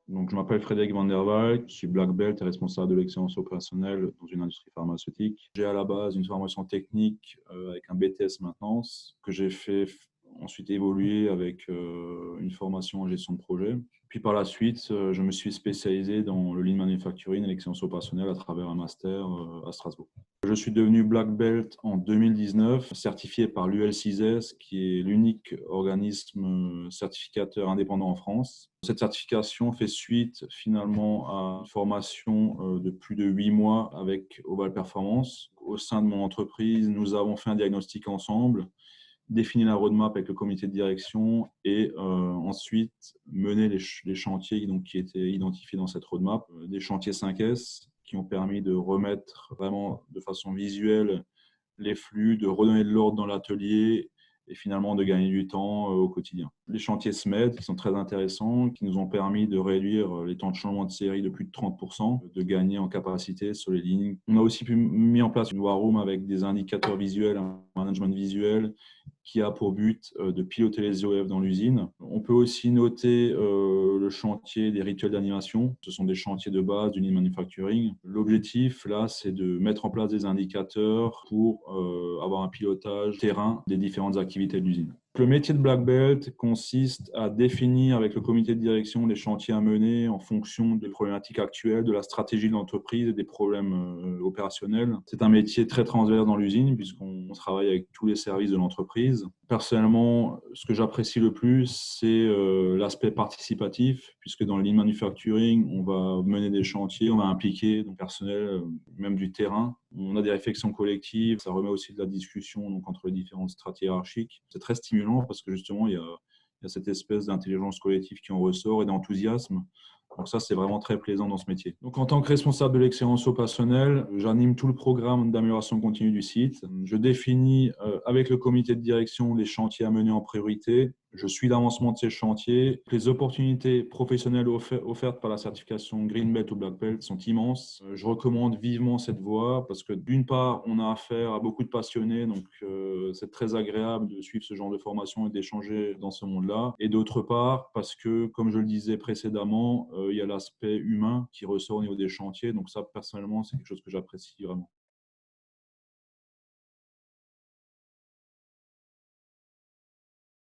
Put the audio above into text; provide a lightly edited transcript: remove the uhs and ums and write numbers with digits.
Donc, je m'appelle Frédéric Van der Waal, je suis Black Belt et responsable de l'excellence opérationnelle dans une industrie pharmaceutique. J'ai à la base une formation technique avec un BTS maintenance que j'ai fait ensuite évoluer avec une formation en gestion de projet. Puis par la suite, je me suis spécialisé dans le lean manufacturing et l'excellence opérationnelle à travers un master à Strasbourg. Je suis devenu Black Belt en 2019, certifié par l'UL6S, qui est l'unique organisme certificateur indépendant en France. Cette certification fait suite finalement à une formation de plus de 8 mois avec Oval Performance. Au sein de mon entreprise, nous avons fait un diagnostic ensemble, défini la roadmap avec le comité de direction et ensuite mené les chantiers donc, qui étaient identifiés dans cette roadmap, des chantiers 5S qui ont permis de remettre vraiment de façon visuelle les flux, de redonner de l'ordre dans l'atelier et finalement de gagner du temps au quotidien. Les chantiers SMED qui sont très intéressants, qui nous ont permis de réduire les temps de changement de série de plus de 30%, de gagner en capacité sur les lignes. On a aussi mis en place une war room avec des indicateurs visuels, un management visuel qui a pour but de piloter les OF dans l'usine. On peut aussi noter le chantier des rituels d'animation. Ce sont des chantiers de base du lean manufacturing. L'objectif, là, c'est de mettre en place des indicateurs pour avoir un pilotage terrain des différentes activités de l'usine. Le métier de Black Belt consiste à définir avec le comité de direction les chantiers à mener en fonction des problématiques actuelles, de la stratégie de l'entreprise et des problèmes opérationnels. C'est un métier très transverse dans l'usine puisqu'on travaille avec tous les services de l'entreprise. Personnellement, ce que j'apprécie le plus, c'est l'aspect participatif puisque dans le lean manufacturing, on va mener des chantiers, on va impliquer le personnel, même du terrain. On a des réflexions collectives, ça remet aussi de la discussion donc, entre les différentes strates hiérarchiques. C'est très stimulant parce que justement, il y a cette espèce d'intelligence collective qui en ressort et d'enthousiasme. Donc ça, c'est vraiment très plaisant dans ce métier. Donc en tant que responsable de l'excellence opérationnelle, j'anime tout le programme d'amélioration continue du site. Je définis avec le comité de direction les chantiers à mener en priorité. Je suis l'avancement de ces chantiers. Les opportunités professionnelles offertes par la certification Green Belt ou Black Belt sont immenses. Je recommande vivement cette voie parce que d'une part, on a affaire à beaucoup de passionnés, donc c'est très agréable de suivre ce genre de formation et d'échanger dans ce monde-là. Et d'autre part, parce que, comme je le disais précédemment, il y a l'aspect humain qui ressort au niveau des chantiers. Donc ça, personnellement, c'est quelque chose que j'apprécie vraiment.